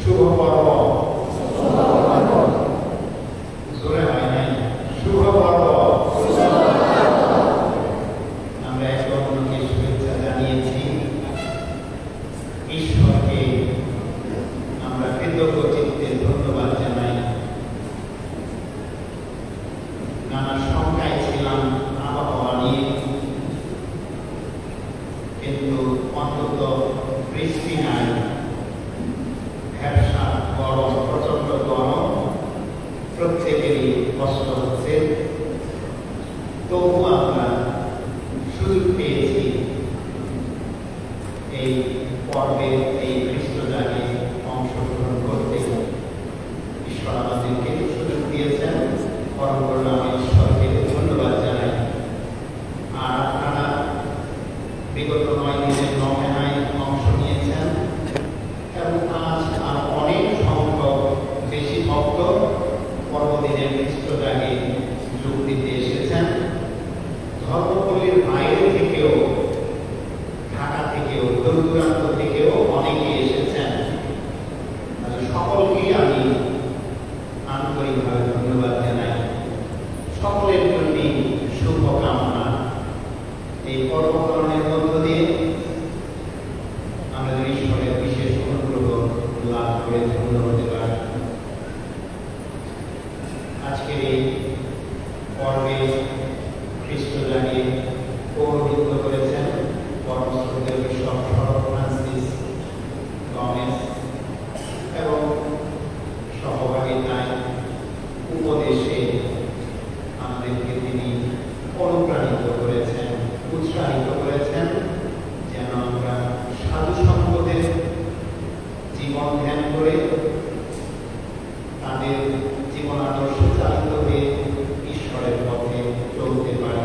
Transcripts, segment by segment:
শুভ পর্ব জোরে হয় নাই, শুভ পর্ব। আমরা একে অন্যকে শুভেচ্ছা জানিয়েছি। ঈশ্বরকে আমরা কৃতজ্ঞ চিত্তে ধন্যবাদ জানাই। নানা শঙ্কায় ছিলাম আবহাওয়া নিয়ে, কিন্তু অন্তত বৃষ্টি নাই, ভ্যাবসা গরম, প্রচন্ড গরম, প্রত্যেকেরই কষ্ট হচ্ছে। তবু আমরা সুযোগ পেয়েছি এই পর্বে, এই খ্রিস্টজাগে অংশগ্রহণ করতে। ঈশ্বর আমাদেরকে সুযোগ দিয়েছেন, পরম করুণাময় ঈশ্বরকে ধন্যবাদ জানাই। আর আপনারা বিগত 9 দিনের নভেনায় অংশ নিয়েছেন এবং আজ আর অনেক সংখ্যক বেশি ভক্ত পর্বদিনের খ্রিস্টজাগে যোগ দিতে এসেছেন। ধর্মপল্লীর বাইরে থেকেও, ঢাকা থেকেও, দূর দূরান্ত থেকেও অনেকে এসেছেন। সকলকেই আমি আন্তরিকভাবে ধন্যবাদ জানাই। সকলের জন্য শুভকামনা। এই পর্বকরণের মধ্য দিয়ে আমাদের ঈশ্বরের বিশেষ অনুগ্রহ লাভ করে ধন্য হতে পারি। আজকের এই পর্বে খ্রিস্টজাগে পৌরোহিত্য করেছেন পরমশ্রদ্ধেয় বিশপ শরৎ ফ্রান্সিস গমেজ এবং সহভাগিতায় উপদেশে আমাদেরকে তিনি অনুপ্রাণিত করেছেন, উৎসাহিত করেছেন যেন আমরা সাধু সন্তদের জীবন ধ্যান করে তাদের জীবন আদর্শ চালিত হয়ে ঈশ্বরের পথে চলতে পারি।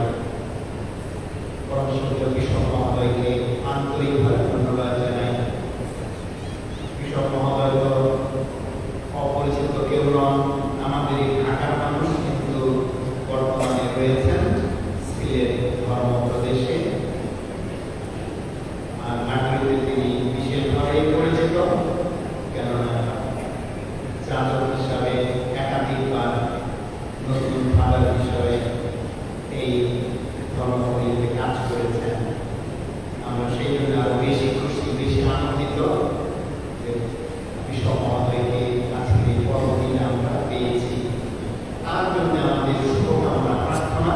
পরমশ্রদ্ধেয় বিশপ মহোদয়কে আন্তরিকভাবে ধন্যবাদ জানাই। বিশপ মহোদয় তো অপরিচিত কেউ নন, আমাদের এই ঢাকার মানুষ, কিন্তু বর্তমানে রয়েছেন সিলেট ধর্মপ্রদেশে। আর নাগরিকদের তিনি বিশেষভাবে পরিচিত, কেননা যাজক হিসাবে একাধিকবার নতুন ফাদার হিসাবে এই ধর্মপল্লীতে কাজ করেছেন। আমরা সেই জন্য আরো বেশি খুশি, বেশি আনন্দিত যে বিশপ মহোদয়কে আজকের এই পর্বদিনে আমরা পেয়েছি। তার জন্য আমাদের শুভকামনা প্রার্থনা,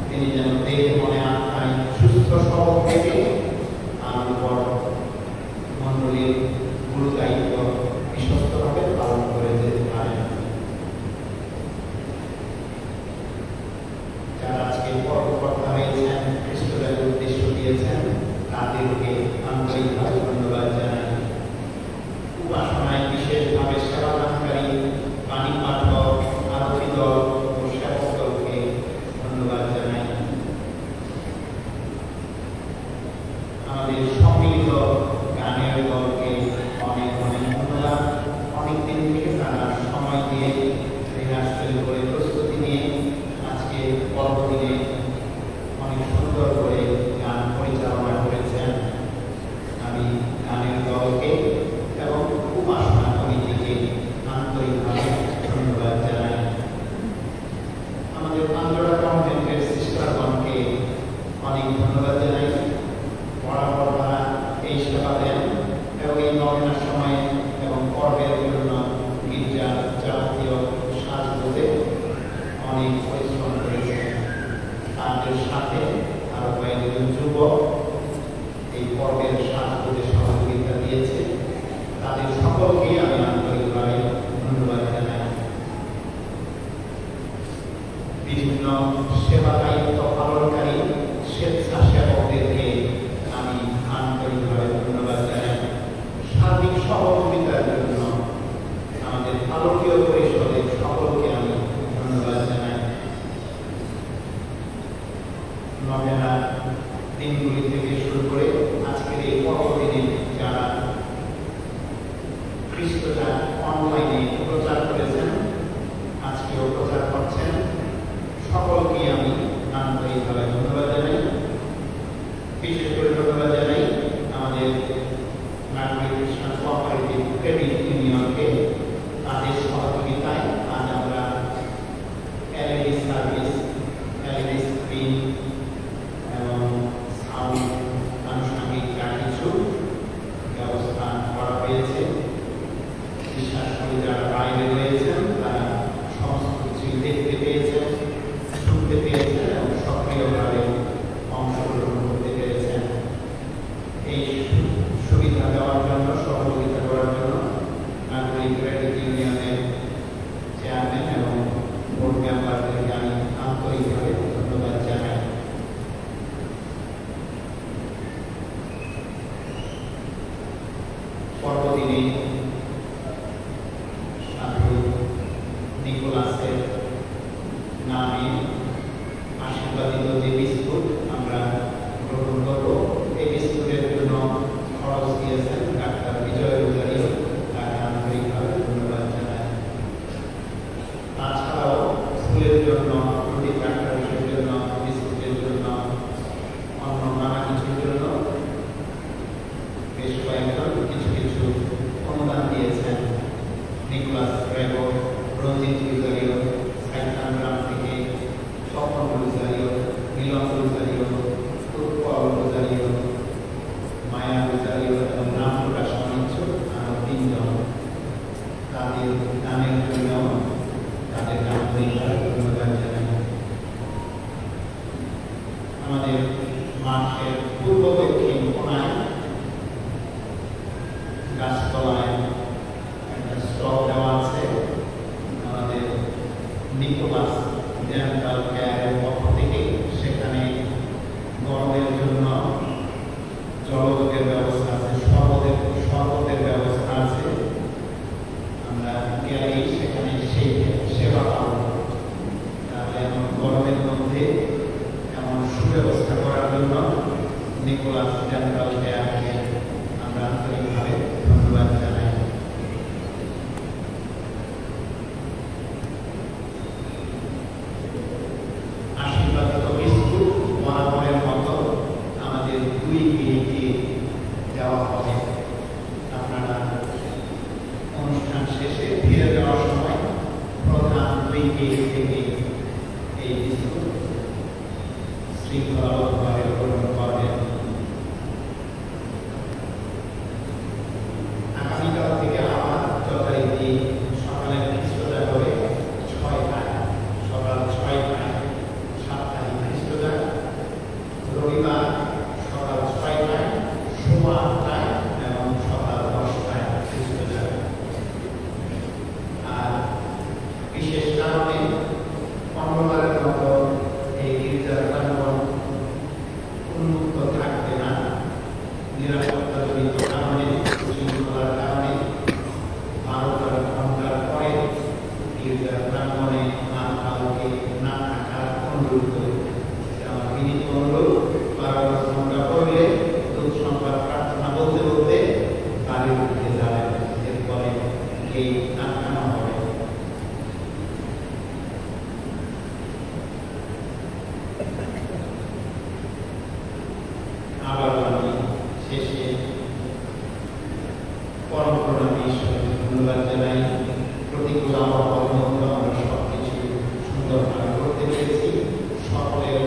তিনি যেন দেহ মনে আত্মায় সুস্থ সবল থেকে আমার উপর মণ্ডলীর গুরু দায়িত্ব বিশ্বস্তভাবে পালন করে যেতে পারেন। যারা আজকে কর্মকর্তা হয়েছেন, খ্রিস্টজাগের উদ্দেশ্য দিয়েছেন, তাদেরকে আন্তরিকভাবে ধন্যবাদ জানাই। উপাসনায় বিশেষভাবে সেবাদানকারী বাণী পাঠক, আরতি দল ও সেবক দলকে ধন্যবাদ জানাই। আমাদের সম্মিলিত গানের দলকে অনেক অনেক ধন্যবাদ। অনেকদিন থেকে তারা সময় দিয়ে রিহার্সাল করে প্রস্তুতি নিয়ে আজকে পর্বদিনে অনেক সুন্দর করে গান পরিচালনা করেছেন। আমি গানের দলকে এবং উপাসনা কমিটিকে আন্তরিকভাবে ধন্যবাদ জানাই। আমাদের পাঞ্জরা কনভেন্টের সিস্টারগণকে অনেক ধন্যবাদ জানাই। বরাবর তারা এই সেবা দেন এবং এই নভেনার সময় এবং পর্বের জন্য গির্জা যাবতীয় সাজগোজে অনেক পরিশ্রম করেছেন। তাদের সাথে আরো কয়েকজন যুবক এই পর্বের সাজগোজে সহযোগিতা দিয়েছে। তাদের সকলকেই আমি আন্তরিকভাবে ধন্যবাদ জানাই। বিভিন্ন সেবা দায়িত্ব পালনকারী স্বেচ্ছাসেবকদেরকে আমি আন্তরিকভাবে ধন্যবাদ জানাই। সার্বিক সহযোগিতার জন্য আমাদের পালকীয় পরিষদের সকলকে আমি ধন্যবাদ জানাই। নভেনা দিনগুলি থেকে শুরু করে আজকের এই পর্বদিনে যারা খ্রিস্টজাগ অনলাইনে প্রচার করেছেন, আজকেও প্রচার করছেন, সকলকে আমি আন্তরিকভাবে ধন্যবাদ জানাই। বিশেষ করে ধন্যবাদ জানাই আমাদের নাগরিক খ্রিস্টান কোঅপারেটিভ ক্রেডিট ইউনিয়ন পর্বদিনে সাধু নিকোলাসের নামে আশীর্বাদিত যে বিস্কুট আমরা গ্রহণ করব, এই বিস্কুটের জন্য খরচ দিয়েছেন ডাক্তার বিজয় রোজারিও, তাকে আন্তরিকভাবে ধন্যবাদ জানাই। তাছাড়াও স্কুলের জন্য, রুটি ট্রাক্টরের জন্য, বিস্কুটের জন্য, অন্য নানা কিছুর জন্য বেশ কয়েকজন কিছু কিছু অনুদান দিয়েছেন। নিকোলাস রেগো, রঞ্জিত রোজারিও, সাইথান গ্রাম থেকে স্বপন রোজারিও, মিলন রোজারিও, উৎপল রোজারিও, মায়া রোজারিও এবং নাম প্রকাশ মঞ্চ আরো 3 জন। তাদের দানের জন্য তাদের আন্তরিকভাবে ধন্যবাদ জানাই। আমাদের মাঠের পূর্ব দক্ষিণ কোণায় গাছতলায় একটা স্টল দেওয়া আছে। আমাদের নিকোলাস ডেন্টাল কেয়ারের পক্ষ থেকে সেখানে গরমের জন্য জলযোগের ব্যবস্থা আছে, শরবতের ব্যবস্থা আছে। আমরা গেলেই সেখানে সেই সেবা পাবো। তাহলে এখন গরমের মধ্যে এমন সুব্যবস্থা করার জন্য নিকোলাস ডেন্টাল কেয়ারকে আমরা আন্তরিকভাবে ধন্যবাদ জানাই। আশীর্বাদিত বিস্কুট বরাবরের মতো আমাদের 2 পিঁড়িকে দেওয়া হবে। আপনারা অনুষ্ঠান শেষে ফিরে যাওয়ার সময় প্রধান 2 পিঁড়ি থেকে এই বিস্কুট শৃঙ্খলাবদ্ধভাবে গ্রহণ করবেন। আগামীকাল থেকে আবার যথারীতি সকালের খ্রিস্টদান হবে 6টায়, সকাল 6টায় সাপ্তাহিক খ্রিস্টদান, রবিবার সকাল 6টায়, সোমবার 8টায় এবং সকাল 10টায় খ্রিস্টদান। আর বিশেষ কারণে মঙ্গলবারের মতো এই গির্জার প্রাঙ্গণ উন্মুক্ত থাকবে না। নিরাপত্তাজনিত কারণে, শৃঙ্খলার কারণে 12টা ঘন্টার পরে গির্জার প্রাঙ্গণে আর কাউকে না থাকার অনুরোধ করি। আমার বিনীত অনুরোধ, 12 ঘন্টা পড়লে দুধ সংবাদ প্রার্থনা বলতে বলতে বাড়ির উঠে যাবেন, এরপরে এই আটকানো হবে। আবার আমি শেষে পরম করুণাময় ঈশ্বরকে ধন্যবাদ জানাই। প্রতিকূল আবহাওয়ার মধ্যে আমরা সবকিছু সুন্দরভাবে করতে পেরেছি, সকলের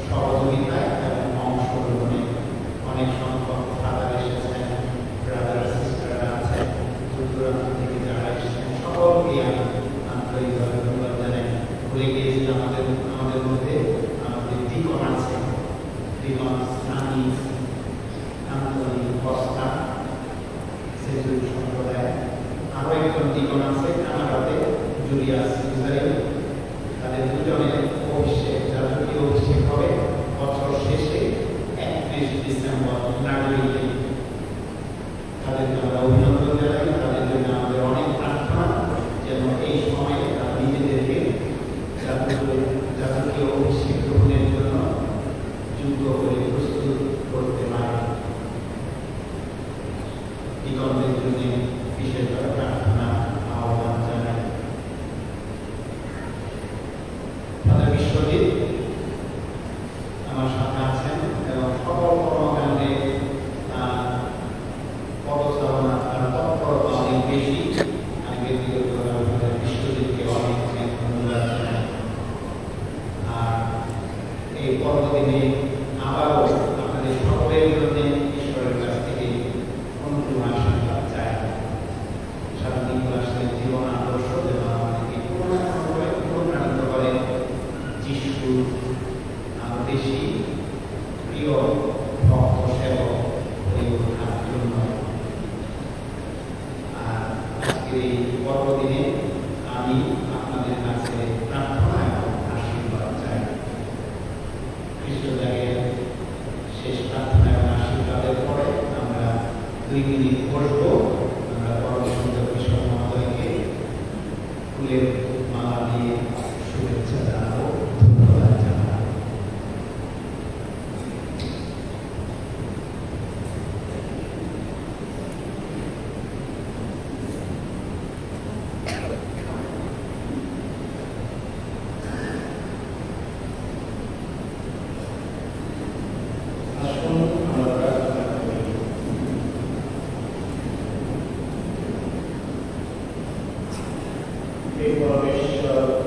সহযোগিতায় এবং অংশগ্রহণে। অনেক সংখ্যক ফাদার এসেছেন, ব্রাদার সিস্টাররা আছেন, দূর দূরান্ত থেকে যারা এসেছেন, সকলকে আমি আন্তরিকভাবে ধন্যবাদ জানাই। ভুলে গিয়েছিলাম আমাদের মধ্যে আমাদের ডিকন আছে, ডিকন স্নানি আন্তরিক কস্তা সেজুর সম্প্রদায়। আরো একজন ডিকন আছে কানাডাতে, জুলিয়াস রোজারিও। তাদের দুজনের অভিষেক, রাজকীয় অভিষেক হবে বছর শেষে 31 ডিসেম্বর নাগরিকে। তাদেরকে আমরা অভিনন্দন জানাই। তাদের জন্য আমাদের অনেক প্রার্থনা, যেন এই সময়ে তারা নিজেদেরকে রাজকীয় অভিষেক গ্রহণের জন্য যোগ্য করে প্রস্তুত করতে পারে। ডিকনদের জন্য বিশেষভাবে প্রার্থনা আহ্বান জানাই। ফাদার বিশ্বজিৎ আমার সাথে আছেন এবং সকল কর্মকাণ্ডে পদচারণা তৎপরতা অনেক বেশি। আমি ব্যক্তিগতভাবে ফাদার বিশ্বজিৎকে অনেক অনেক ধন্যবাদ জানাই। আর এই পর্বদিনে আবারও আপনাদের সকলের জন্য ঈশ্বরের কাছ থেকে অনুগ্রহ আশীর্বাদ চাই। সাধু নিকোলাসের জীবন আদর্শ যেন আমাদেরকে অনুপ্রাণিত করে যিশু আরো বেশি প্রিয় ভক্ত সেবক হয়ে ওঠার জন্য। আর আজকের এই পর্বদিনে আমি আপনাদের কাছে প্রার্থনা এবং আশীর্বাদ চাই। খ্রিস্টজাগের শেষ প্রার্থনা এবং আশীর্বাদের পরে আমরা 2 মিনিট বসবো। হে পরমেশ্বর